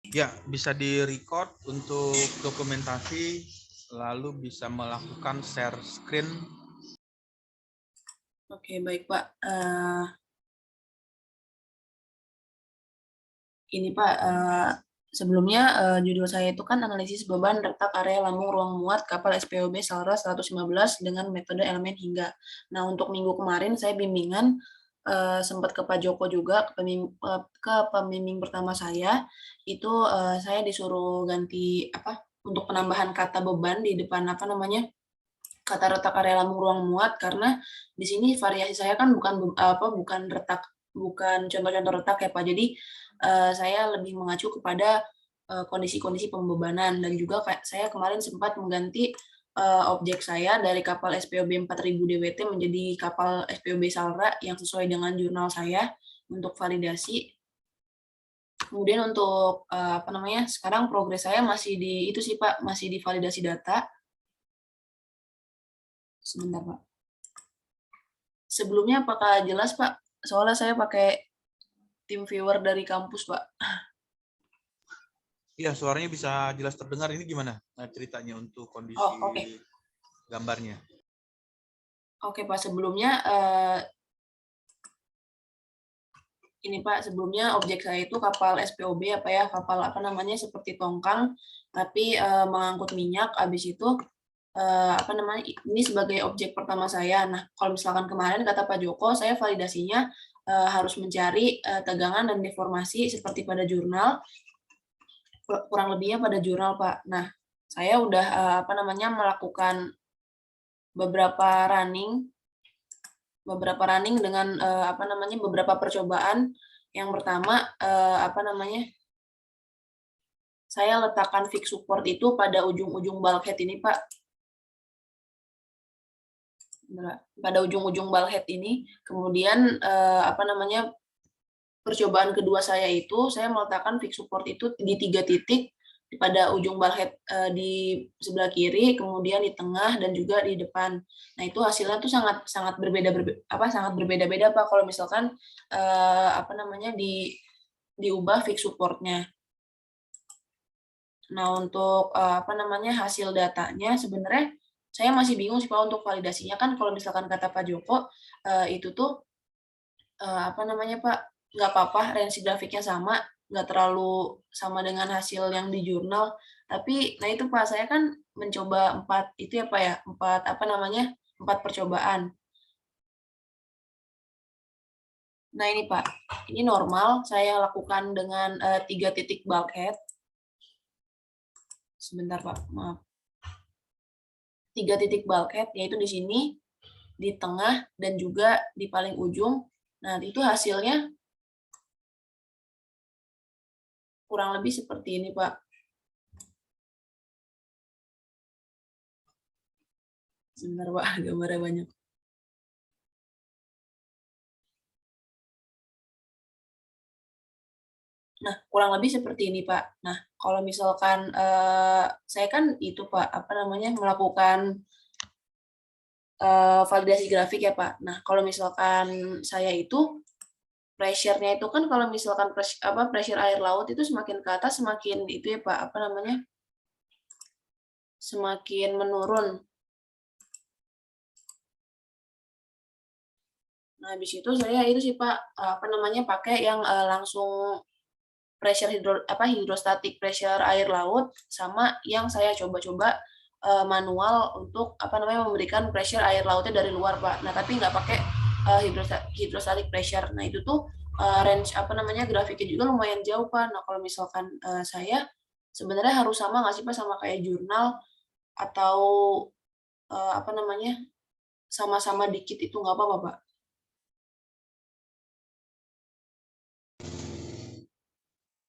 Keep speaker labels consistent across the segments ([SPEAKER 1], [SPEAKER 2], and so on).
[SPEAKER 1] Ya, bisa di-record untuk dokumentasi, lalu bisa melakukan share screen.
[SPEAKER 2] Oke, baik Pak. Ini Pak, sebelumnya judul saya itu kan analisis beban retak area lambung ruang muat kapal SPOB Salra 115 dengan metode elemen hingga. Nah, untuk minggu kemarin saya bimbingan sempat ke Pak Joko juga, ke pembimbing pertama saya, itu saya disuruh ganti apa, untuk penambahan kata beban di depan apa namanya, kata retak area lambung ruang muat, karena di sini variasi saya kan bukan retak, bukan contoh-contoh retak ya Pak. Jadi saya lebih mengacu kepada kondisi-kondisi pembebanan, dan juga saya kemarin sempat mengganti objek saya dari kapal SPOB 4000 DWT menjadi kapal SPOB Salra yang sesuai dengan jurnal saya untuk validasi. Kemudian untuk apa namanya, sekarang progres saya masih di itu sih Pak, masih di validasi data. Sebentar Pak. Sebelumnya apakah jelas Pak? Soalnya saya pakai tim viewer dari kampus Pak.
[SPEAKER 1] Iya, suaranya bisa jelas terdengar. Ini gimana ceritanya untuk
[SPEAKER 2] Oh,
[SPEAKER 1] kondisi
[SPEAKER 2] oke.
[SPEAKER 1] gambarnya?
[SPEAKER 2] Oke Pak, sebelumnya ini Pak, sebelumnya objek saya itu kapal SPOB apa ya, kapal apa namanya, seperti tongkang, tapi mengangkut minyak. Habis itu apa namanya, ini sebagai objek pertama saya. Nah, kalau misalkan kemarin kata Pak Joko, saya validasinya harus mencari tegangan dan deformasi seperti pada jurnal, kurang lebihnya pada jurnal Pak. Nah, saya udah apa namanya, melakukan beberapa running dengan apa namanya, beberapa percobaan. Yang pertama apa namanya, saya letakkan fix support itu pada ujung-ujung bulkhead ini Pak. Pada ujung-ujung bulkhead ini. Kemudian apa namanya, percobaan kedua saya itu saya meletakkan fix support itu di 3 titik pada ujung bulkhead di sebelah kiri, kemudian di tengah, dan juga di depan. Nah, itu hasilnya tuh sangat sangat sangat berbeda-beda Pak, kalau misalkan apa namanya, diubah fix supportnya. Nah, untuk apa namanya, hasil datanya sebenarnya saya masih bingung sih Pak untuk validasinya. Kan kalau misalkan kata Pak Joko itu tuh apa namanya Pak, nggak apa-apa range grafiknya sama, nggak terlalu sama dengan hasil yang di jurnal. Tapi nah itu Pak, saya kan mencoba 4 itu ya Pak ya, 4 apa namanya, 4 percobaan. Nah ini Pak, ini normal saya lakukan dengan 3 titik bulkhead. Sebentar Pak, maaf. 3 titik bulkhead, yaitu di sini, di tengah, dan juga di paling ujung. Nah, itu hasilnya kurang lebih seperti ini, Pak. Sebentar, Pak, gambarnya banyak. Nah, kurang lebih seperti ini, Pak. Nah, kalau misalkan saya kan itu, Pak, apa namanya, melakukan validasi grafik ya, Pak. Nah, kalau misalkan saya itu pressure-nya itu kan, kalau misalkan pressure air laut itu semakin ke atas semakin itu ya, Pak, apa namanya, semakin menurun. Nah, habis itu saya itu sih, Pak, apa namanya, pakai yang langsung pressure hidrostatik pressure air laut, sama yang saya coba-coba manual untuk apa namanya, memberikan pressure air lautnya dari luar, Pak. Nah, tapi nggak pakai hidrostatic pressure. Nah, itu tuh range apa namanya, grafiknya juga lumayan jauh, Pak. Nah, kalau misalkan saya sebenarnya harus sama nggak sih, Pak, sama kayak jurnal, atau apa namanya, sama-sama dikit itu nggak apa-apa, Pak?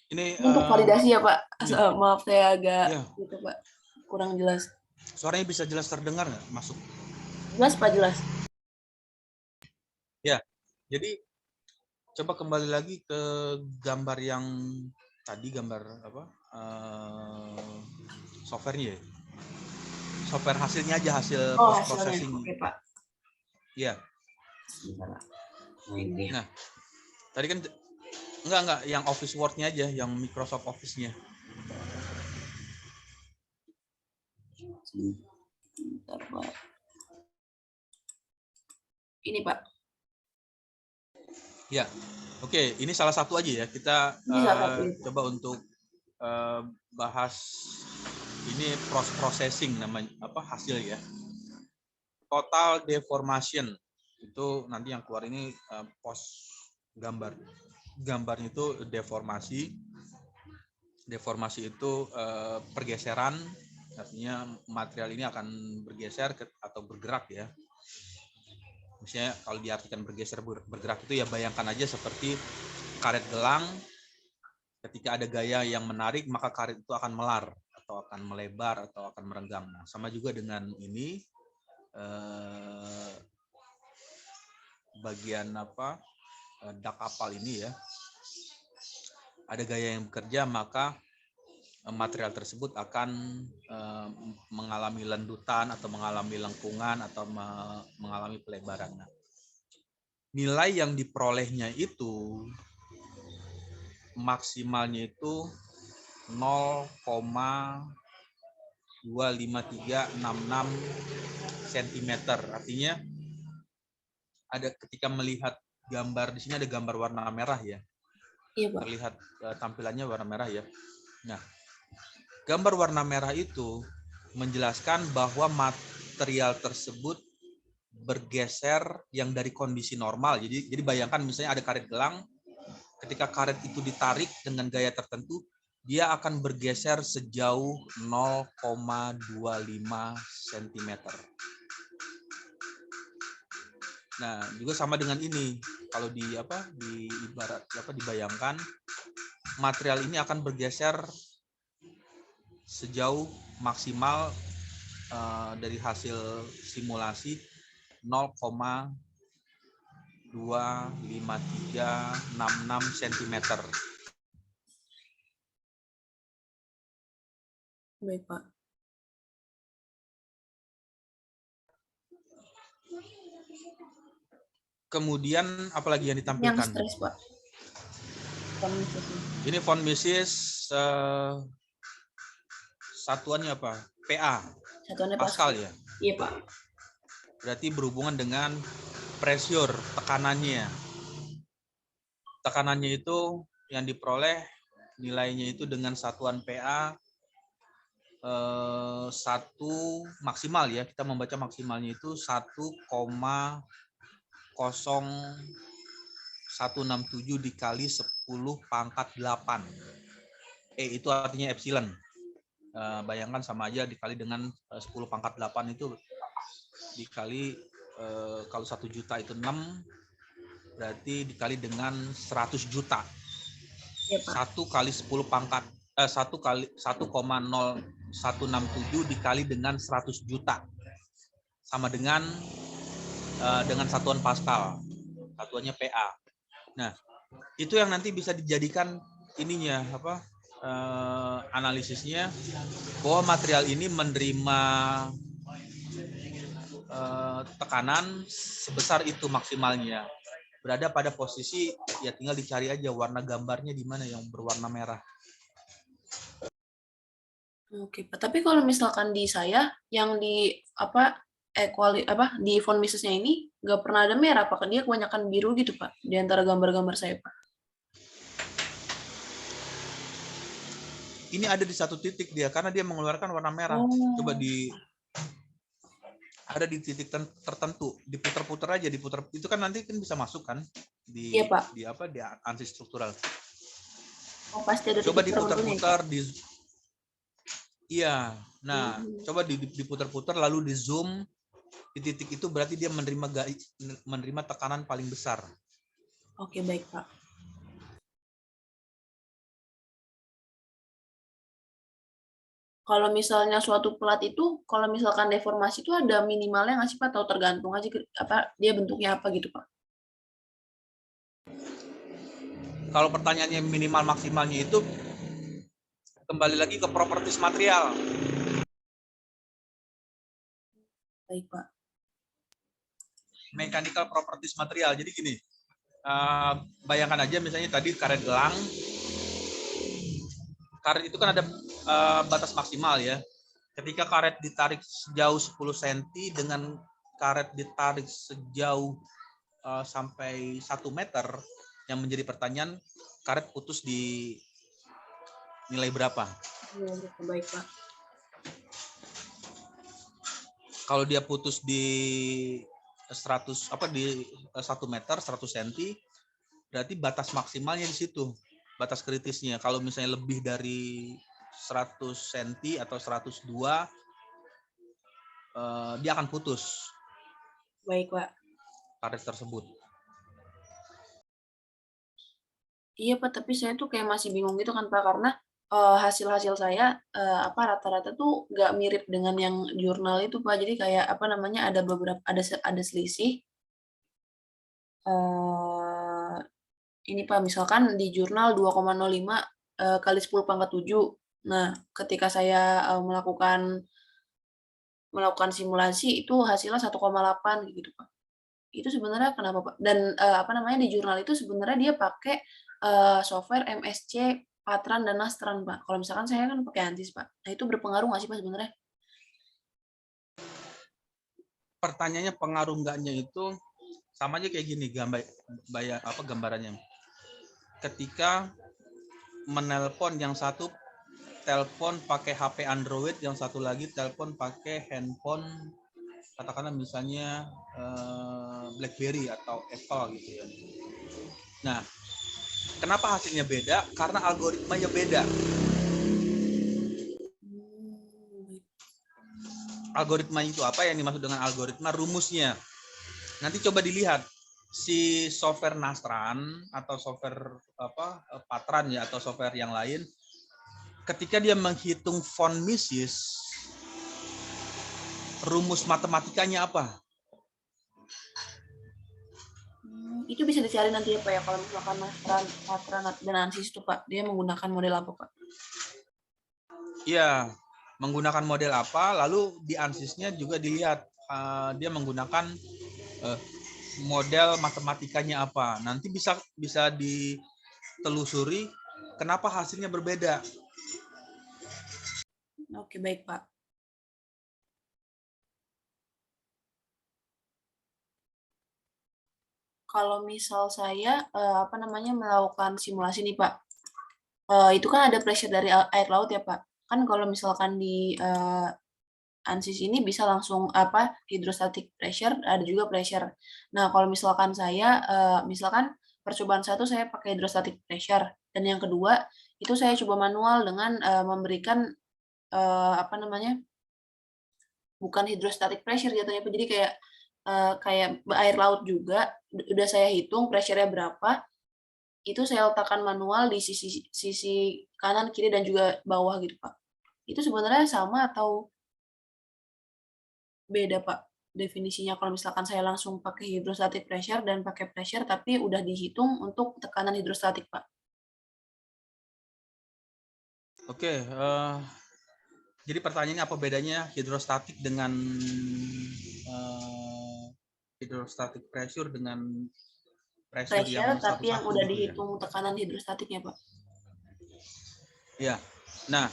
[SPEAKER 1] Ini
[SPEAKER 2] Untuk validasi ya, Pak.
[SPEAKER 1] ini
[SPEAKER 2] Maaf saya agak
[SPEAKER 1] ya,
[SPEAKER 2] gitu, Pak, kurang jelas.
[SPEAKER 1] suaranya bisa jelas terdengar nggak? Masuk.
[SPEAKER 2] Jelas, Pak, jelas.
[SPEAKER 1] Ya, jadi coba kembali lagi ke gambar yang tadi, gambar apa? Softwarenya ya. Software hasilnya aja, hasil
[SPEAKER 2] Oh,
[SPEAKER 1] post
[SPEAKER 2] hasilnya.
[SPEAKER 1] processing.
[SPEAKER 2] Oke, Pak.
[SPEAKER 1] Ya.
[SPEAKER 2] Sebentar, Pak. Nah, ini dia.
[SPEAKER 1] Nah, tadi kan Enggak, yang Office Word-nya aja, yang Microsoft Office-nya.
[SPEAKER 2] Bentar, Pak. Ini, Pak.
[SPEAKER 1] Ya, oke. Ini salah satu aja ya. Kita
[SPEAKER 2] Ini salah satu.
[SPEAKER 1] coba untuk bahas ini processing namanya apa hasil ya. Total deformation itu nanti yang keluar ini post gambar. Gambarnya itu deformasi. Deformasi itu pergeseran, artinya material ini akan bergeser atau bergerak ya. Misalnya kalau diartikan bergeser bergerak itu ya bayangkan aja seperti karet gelang, ketika ada gaya yang menarik maka karet itu akan melar atau akan melebar atau akan merenggang. Nah, sama juga dengan ini bagian dak kapal ini ya. Ada gaya yang bekerja maka material tersebut akan mengalami lendutan atau mengalami lengkungan atau mengalami pelebaran. Nah, nilai yang diperolehnya itu maksimalnya itu 0,25366 cm. Artinya ada ketika melihat gambar di sini ada gambar warna merah ya.
[SPEAKER 2] Iya, Pak.
[SPEAKER 1] Terlihat tampilannya warna merah ya. Nah, gambar warna merah itu menjelaskan bahwa material tersebut bergeser yang dari kondisi normal. Jadi bayangkan misalnya ada karet gelang, ketika karet itu ditarik dengan gaya tertentu, dia akan bergeser sejauh 0,25 cm. Nah, juga sama dengan ini. Kalau dibayangkan material ini akan bergeser sejauh maksimal dari hasil simulasi 0,25366 cm.
[SPEAKER 2] Baik, Pak.
[SPEAKER 1] Kemudian apalagi yang ditampilkan?
[SPEAKER 2] Yang stres, Pak.
[SPEAKER 1] Ini von Mises satuannya apa? PA.
[SPEAKER 2] Satuannya
[SPEAKER 1] Pascal ya?
[SPEAKER 2] Iya, Pak.
[SPEAKER 1] Berarti berhubungan dengan pressure, tekanannya. Tekanannya itu yang diperoleh nilainya itu dengan satuan PA satu maksimal ya, kita membaca maksimalnya itu 1,0167 dikali 10 pangkat 8. Itu artinya epsilon. Bayangkan sama aja dikali dengan 10 pangkat 8 itu dikali kalau 1 juta itu 6, berarti dikali dengan 100 juta.
[SPEAKER 2] Iya, Pak.
[SPEAKER 1] 1 kali 10 pangkat 1,0167 dikali dengan 100 juta sama dengan satuan Pascal, satuannya PA. Nah, itu yang nanti bisa dijadikan ininya analisisnya bahwa material ini menerima tekanan sebesar itu maksimalnya, berada pada posisi ya tinggal dicari aja warna gambarnya di mana yang berwarna merah.
[SPEAKER 2] Oke, Pak. Tapi kalau misalkan di saya yang di di font Misesnya ini nggak pernah ada merah, Pak. Dia kebanyakan biru gitu, Pak, di antara gambar-gambar saya, Pak.
[SPEAKER 1] Ini ada di satu titik dia karena dia mengeluarkan warna merah. Coba ada di titik tertentu, diputar-putar aja, itu kan nanti kan bisa masuk kan di
[SPEAKER 2] Iya, Pak.
[SPEAKER 1] di ANSI struktural.
[SPEAKER 2] Oh, pasti ada
[SPEAKER 1] Coba
[SPEAKER 2] titik
[SPEAKER 1] diputar-putar iya. Nah, coba diputar-putar lalu di zoom di titik itu, berarti dia menerima tekanan paling besar.
[SPEAKER 2] Oke, baik, Pak. Kalau misalnya suatu plat itu, kalau misalkan deformasi itu ada minimalnya nggak sih, Pak? Atau tergantung aja dia bentuknya apa gitu, Pak?
[SPEAKER 1] Kalau pertanyaannya minimal maksimalnya itu kembali lagi ke properties material.
[SPEAKER 2] Baik, Pak.
[SPEAKER 1] Mechanical properties material. Jadi gini, bayangkan aja misalnya tadi karet gelang. Karet itu kan ada batas maksimal ya. Ketika karet ditarik sejauh 10 cm dengan karet ditarik sejauh sampai 1 meter, yang menjadi pertanyaan, karet putus di nilai berapa?
[SPEAKER 2] Baik, Pak.
[SPEAKER 1] Kalau dia putus di 100 di 1 meter 100 cm, berarti batas maksimalnya di situ, batas kritisnya. Kalau misalnya lebih dari 100 cm atau 102, dia akan putus.
[SPEAKER 2] Baik, Pak.
[SPEAKER 1] Karet tersebut.
[SPEAKER 2] Iya, Pak, tapi saya tuh kayak masih bingung gitu kan, Pak, karena hasil-hasil saya rata-rata tuh nggak mirip dengan yang jurnal itu, Pak. Jadi kayak ada beberapa ada selisih. Ini Pak, misalkan di jurnal 2,05 kali 10 pangkat 7. Nah, ketika saya melakukan simulasi itu hasilnya 1,8 gitu, Pak. Itu sebenarnya kenapa, Pak? Dan di jurnal itu sebenarnya dia pakai software MSC, Patran, dan Nastran, Pak. Kalau misalkan saya kan pakai ANSYS, Pak. Nah, itu berpengaruh nggak sih, Pak, sebenarnya?
[SPEAKER 1] Pertanyaannya pengaruh enggaknya itu sama aja kayak gini, gambarannya. Ketika menelpon, yang satu telepon pakai HP Android, yang satu lagi telepon pakai handphone katakanlah misalnya BlackBerry atau Apple gitu ya. Nah, kenapa hasilnya beda? Karena algoritmanya beda. Algoritma itu apa? Yang dimaksud dengan algoritma? Rumusnya. Nanti coba dilihat si software Nastran atau software Patran ya, atau software yang lain, ketika dia menghitung von Mises, rumus matematikanya apa?
[SPEAKER 2] Itu bisa dicari nanti ya, Pak, ya, kalau misalkan Nastran, Patran, dan ANSYS itu, Pak, dia menggunakan model apa, Pak?
[SPEAKER 1] Iya, menggunakan model apa, lalu di ANSYS-nya juga dilihat dia menggunakan model matematikanya apa. Nanti bisa ditelusuri kenapa hasilnya berbeda.
[SPEAKER 2] Oke, baik, Pak. Kalau misal saya melakukan simulasi nih, Pak, itu kan ada pressure dari air laut ya, Pak. Kan kalau misalkan di ANSYS ini bisa langsung hydrostatic pressure, ada juga pressure. Nah, kalau misalkan saya misalkan percobaan satu saya pakai hydrostatic pressure, dan yang kedua itu saya coba manual dengan memberikan bukan hydrostatic pressure jatuhnya, Pak. Jadi kayak air laut juga, udah saya hitung pressure-nya berapa, itu saya letakkan manual di sisi kanan, kiri, dan juga bawah gitu, Pak. Itu sebenarnya sama atau beda, Pak, definisinya kalau misalkan saya langsung pakai hydrostatic pressure dan pakai pressure tapi udah dihitung untuk tekanan hidrostatik, Pak?
[SPEAKER 1] Oke, jadi pertanyaannya apa bedanya hidrostatik dengan hidrostatic pressure dengan pressure
[SPEAKER 2] Pressure
[SPEAKER 1] yang
[SPEAKER 2] tapi yang
[SPEAKER 1] satu-satu
[SPEAKER 2] udah
[SPEAKER 1] gitu ya?
[SPEAKER 2] dihitung tekanan hidrostatiknya, Pak.
[SPEAKER 1] Ya. Nah,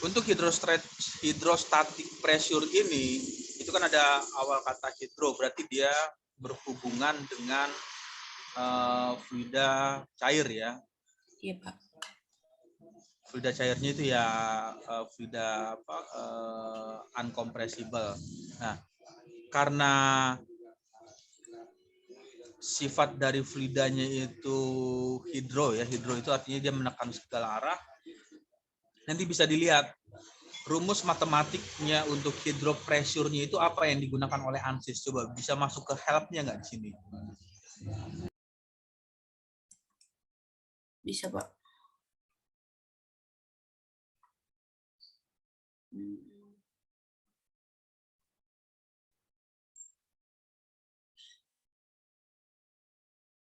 [SPEAKER 1] untuk hidrostatic pressure ini, itu kan ada awal kata hidro, berarti dia berhubungan dengan fluida cair ya.
[SPEAKER 2] Iya, Pak.
[SPEAKER 1] Fluida cairnya itu ya fluida uncompressible. Nah, karena sifat dari fluidanya itu hidro ya, hidro itu artinya dia menekan segala arah. Nanti bisa dilihat rumus matematiknya untuk hidropressure-nya itu apa yang digunakan oleh ANSYS. Coba bisa masuk ke help-nya nggak di sini?
[SPEAKER 2] Bisa, Pak.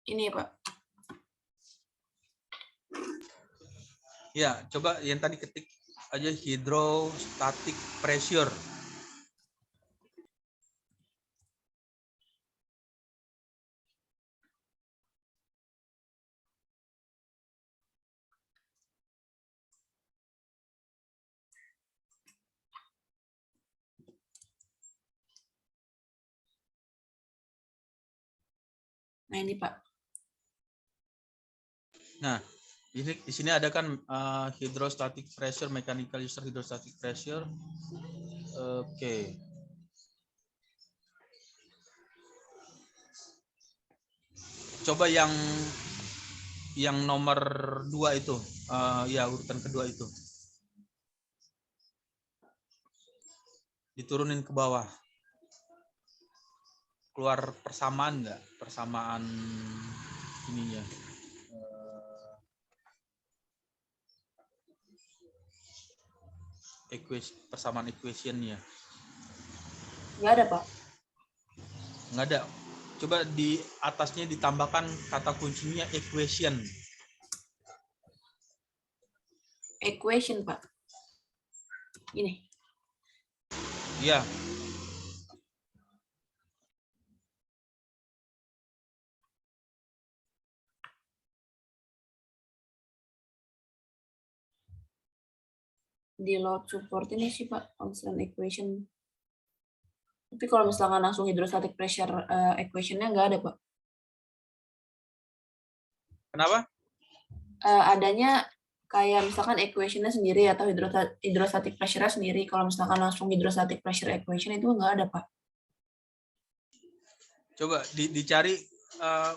[SPEAKER 2] Ini, Pak.
[SPEAKER 1] Ya, coba yang tadi ketik aja hydrostatic pressure.
[SPEAKER 2] Nah ini Pak.
[SPEAKER 1] Nah, ini di sini ada kan hydrostatic pressure, mechanical user hydrostatic pressure. Oke. Coba yang nomor 2 itu, ya urutan kedua itu. Diturunin ke bawah. Keluar persamaan nggak? Persamaan ininya. Persamaan equation-nya.
[SPEAKER 2] Nggak ada Pak.
[SPEAKER 1] Nggak ada. Coba di atasnya ditambahkan kata kuncinya equation.
[SPEAKER 2] Equation Pak. Ini.
[SPEAKER 1] Iya.
[SPEAKER 2] Di load support ini sih Pak, constant equation. Tapi kalau misalkan langsung hydrostatic pressure equation-nya nggak ada Pak.
[SPEAKER 1] Kenapa?
[SPEAKER 2] Adanya kayak misalkan equation-nya sendiri atau hydrostatic pressure-nya sendiri. Kalau misalkan langsung hydrostatic pressure equation itu nggak ada Pak.
[SPEAKER 1] Coba dicari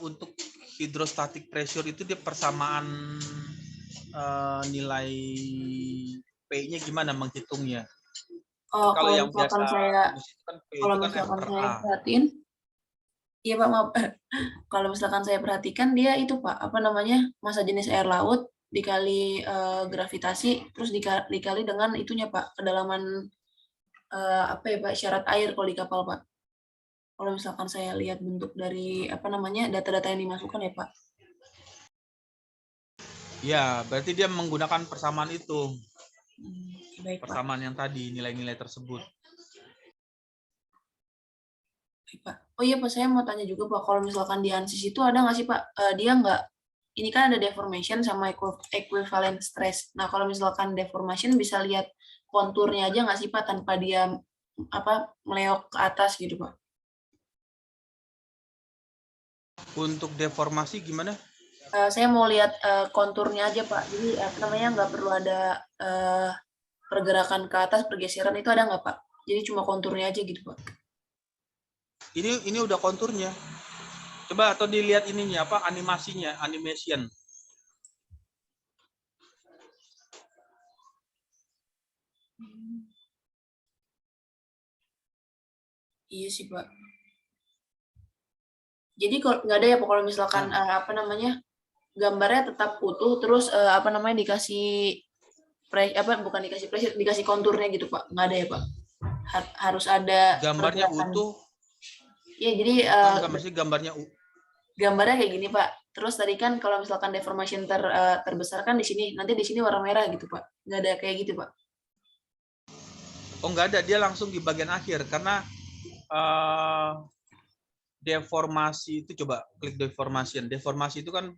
[SPEAKER 1] untuk hydrostatic pressure itu dia persamaan nilai P-nya gimana menghitungnya? Kalau yang biasa
[SPEAKER 2] kalau misalkan saya perhatiin, iya Pak, maaf. Kalau misalkan saya perhatikan dia itu Pak, apa namanya, massa jenis air laut dikali gravitasi, terus dikali dengan itunya Pak, kedalaman apa ya Pak, syarat air kalau di kapal Pak. Kalau misalkan saya lihat bentuk dari apa namanya data-data yang dimasukkan ya Pak.
[SPEAKER 1] Ya, berarti dia menggunakan persamaan itu.
[SPEAKER 2] Baik,
[SPEAKER 1] persamaan Pak. Yang tadi, nilai-nilai tersebut.
[SPEAKER 2] Baik, Pak. Oh iya Pak, saya mau tanya juga Pak, kalau misalkan di ANSYS itu ada nggak sih Pak, dia nggak, ini kan ada deformation sama equivalent stress. Nah kalau misalkan deformation bisa lihat konturnya aja nggak sih Pak, tanpa dia apa meleok ke atas gitu Pak?
[SPEAKER 1] Untuk deformasi gimana?
[SPEAKER 2] Saya mau lihat konturnya aja Pak. Jadi apa namanya nggak perlu ada pergerakan ke atas, pergeseran itu ada nggak Pak? Jadi cuma konturnya aja gitu Pak.
[SPEAKER 1] Ini udah konturnya. Coba atau dilihat ininya apa animasinya, animation.
[SPEAKER 2] Iya sih Pak. Jadi kalau nggak ada ya Pak, kalau misalkan apa namanya gambarnya tetap utuh, terus apa namanya dikasih bukan dikasih pressure, dikasih konturnya gitu Pak, nggak ada ya Pak? Harus ada
[SPEAKER 1] gambarnya
[SPEAKER 2] pergerakan.
[SPEAKER 1] Utuh.
[SPEAKER 2] Iya jadi gambarnya kayak gini Pak. Terus tadi kan kalau misalkan deformation terbesar kan di sini, nanti di sini warna merah gitu Pak. Nggak ada kayak gitu Pak.
[SPEAKER 1] Oh nggak ada, dia langsung di bagian akhir karena deformasi itu, coba klik deformation. Deformasi itu kan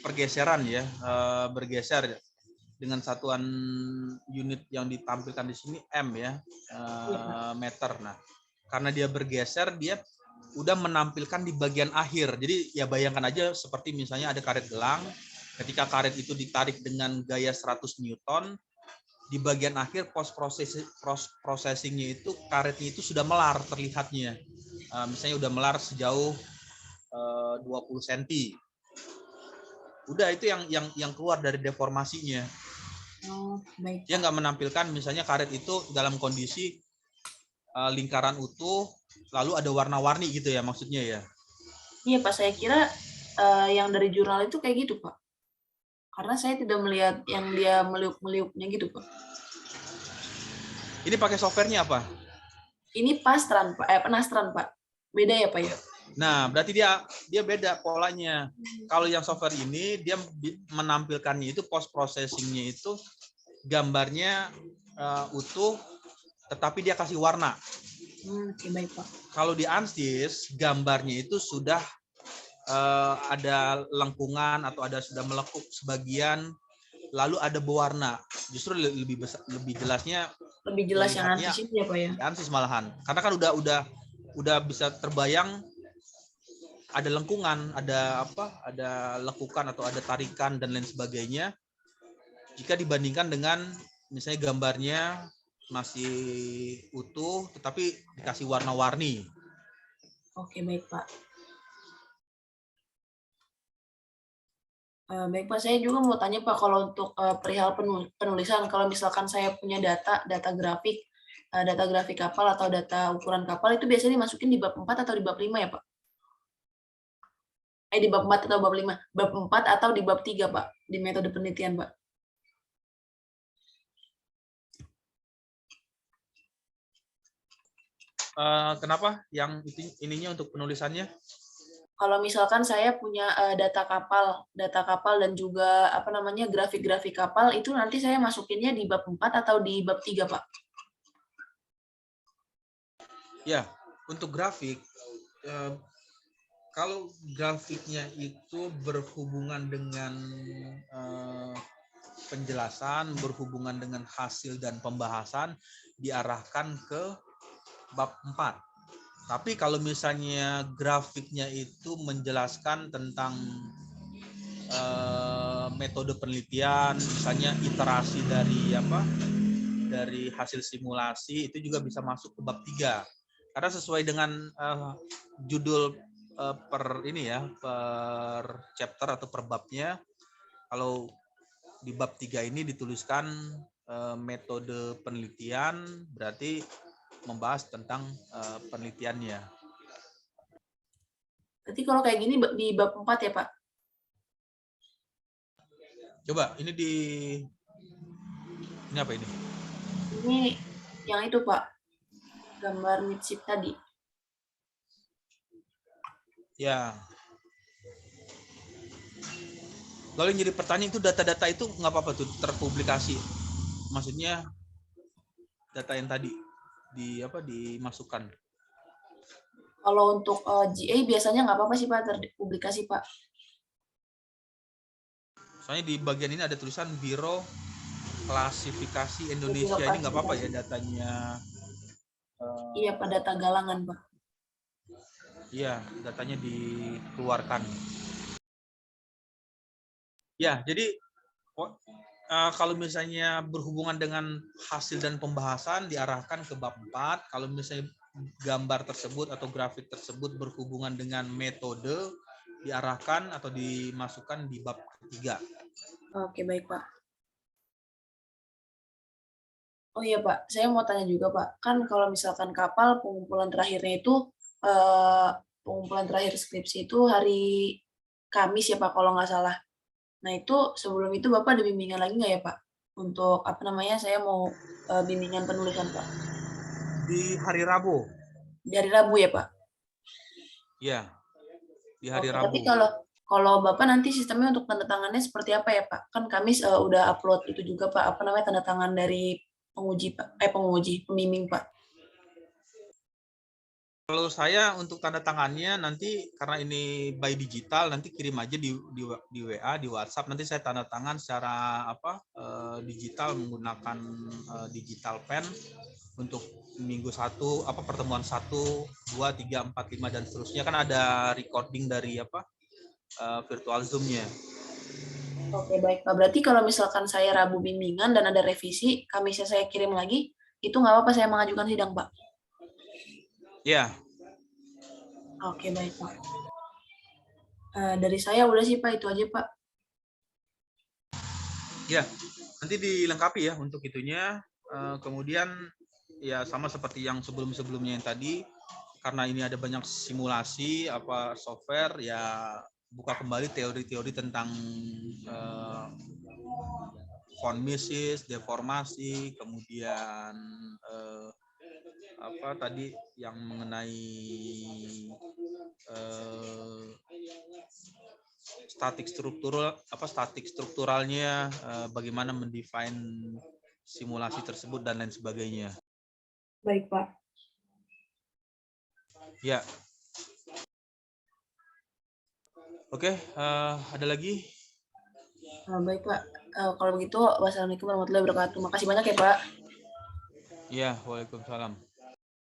[SPEAKER 1] pergeseran ya, bergeser dengan satuan unit yang ditampilkan di sini M ya, meter. Nah, karena dia bergeser, dia udah menampilkan di bagian akhir. Jadi ya bayangkan aja seperti misalnya ada karet gelang, ketika karet itu ditarik dengan gaya 100 Newton, di bagian akhir post processingnya itu karetnya itu sudah melar terlihatnya. Misalnya udah melar sejauh 20 cm. Udah itu yang keluar dari deformasinya.
[SPEAKER 2] Oh, baik.
[SPEAKER 1] Dia nggak menampilkan misalnya karet itu dalam kondisi lingkaran utuh, lalu ada warna-warni gitu ya maksudnya ya?
[SPEAKER 2] Iya Pak, saya kira yang dari jurnal itu kayak gitu Pak. Karena saya tidak melihat yang dia meliuk-meliuknya gitu Pak.
[SPEAKER 1] Ini pakai softwarenya apa?
[SPEAKER 2] Ini Pastran Pak, Penastran Pak. Beda ya Pak ya?
[SPEAKER 1] Nah, berarti dia beda polanya. Kalau yang software ini dia menampilkannya itu post processingnya itu gambarnya utuh, tetapi dia kasih warna.
[SPEAKER 2] Oke, baik Pak.
[SPEAKER 1] Kalau di ANSYS gambarnya itu sudah ada lengkungan atau ada sudah melekuk sebagian, lalu ada berwarna. Justru lebih jelasnya.
[SPEAKER 2] Lebih jelas yang ANSYS ya Pak ya?
[SPEAKER 1] ANSYS malahan, karena kan udah bisa terbayang ada lengkungan, ada apa? Ada lekukan atau ada tarikan dan lain sebagainya. Jika dibandingkan dengan misalnya gambarnya masih utuh tetapi dikasih warna-warni.
[SPEAKER 2] Oke, baik Pak. Baik Pak, saya juga mau tanya Pak, kalau untuk perihal penulisan, kalau misalkan saya punya data grafik kapal atau data ukuran kapal itu biasanya dimasukin di bab 4 atau di bab 5 ya Pak? Di bab 4 atau bab 5? Bab 4 atau di bab 3 Pak, di metode penelitian Pak?
[SPEAKER 1] Kenapa yang ininya untuk penulisannya?
[SPEAKER 2] Kalau misalkan saya punya data kapal dan juga apa namanya grafik-grafik kapal itu nanti saya masukinnya di bab 4 atau di bab 3 Pak?
[SPEAKER 1] Ya, untuk grafik, kalau grafiknya itu berhubungan dengan penjelasan, berhubungan dengan hasil dan pembahasan, diarahkan ke bab 4. Tapi kalau misalnya grafiknya itu menjelaskan tentang metode penelitian, misalnya iterasi dari hasil simulasi, itu juga bisa masuk ke bab 3. Karena sesuai dengan judul per chapter atau per babnya, kalau di bab 3 ini dituliskan metode penelitian, berarti membahas tentang penelitiannya.
[SPEAKER 2] Berarti kalau kayak gini di bab 4 ya Pak?
[SPEAKER 1] Coba ini apa ini?
[SPEAKER 2] Ini yang itu Pak, gambar midship tadi.
[SPEAKER 1] Ya. Lalu yang jadi pertanyaan itu data-data itu nggak apa-apa tuh terpublikasi. Maksudnya data yang tadi dimasukkan.
[SPEAKER 2] Kalau untuk GA biasanya nggak apa-apa sih Pak, terpublikasi Pak.
[SPEAKER 1] Soalnya di bagian ini ada tulisan Biro Klasifikasi Indonesia. Ini nggak apa-apa ya datanya.
[SPEAKER 2] Iya Pak, data galangan Pak.
[SPEAKER 1] Iya, datanya dikeluarkan. Ya, jadi kalau misalnya berhubungan dengan hasil dan pembahasan diarahkan ke bab 4. Kalau misalnya gambar tersebut atau grafik tersebut berhubungan dengan metode diarahkan atau dimasukkan di bab 3.
[SPEAKER 2] Oke, baik Pak. Oh iya Pak, saya mau tanya juga Pak, kan kalau misalkan kapal pengumpulan terakhirnya itu pengumpulan terakhir skripsi itu hari Kamis ya Pak kalau nggak salah. Nah itu sebelum itu Bapak ada bimbingan lagi nggak ya Pak? Untuk apa namanya, saya mau bimbingan penulisan Pak.
[SPEAKER 1] Di hari Rabu.
[SPEAKER 2] Di hari Rabu ya Pak?
[SPEAKER 1] Iya, di hari
[SPEAKER 2] Oke,
[SPEAKER 1] Rabu.
[SPEAKER 2] tapi kalau Bapak nanti sistemnya untuk tanda tangannya seperti apa ya Pak? Kan Kamis udah upload itu juga Pak, apa namanya, tanda tangan dari pembimbing Pak.
[SPEAKER 1] Kalau saya untuk tanda tangannya nanti karena ini by digital, nanti kirim aja di WA, di WhatsApp, nanti saya tanda tangan secara digital menggunakan digital pen untuk minggu 1, pertemuan 1, 2, 3, 4, 5 dan seterusnya, kan ada recording dari virtual Zoom-nya.
[SPEAKER 2] Oke, baik Pak. Berarti kalau misalkan saya Rabu bimbingan dan ada revisi, Kamisnya saya kirim lagi, itu nggak apa-apa saya mengajukan sidang, Pak?
[SPEAKER 1] Ya.
[SPEAKER 2] Oke, baik Pak. Dari saya udah sih Pak, itu aja Pak.
[SPEAKER 1] Ya, nanti dilengkapi ya untuk itunya. Kemudian ya sama seperti yang sebelum-sebelumnya yang tadi, karena ini ada banyak simulasi software, ya buka kembali teori-teori tentang von Mises, deformasi, kemudian tadi yang mengenai statik strukturalnya, bagaimana mendefine simulasi tersebut dan lain sebagainya.
[SPEAKER 2] Baik Pak.
[SPEAKER 1] Ya. Oke, ada lagi?
[SPEAKER 2] Baik Pak. Kalau begitu, wassalamualaikum warahmatullahi wabarakatuh. Makasih banyak ya Pak.
[SPEAKER 1] Ya, waalaikumsalam.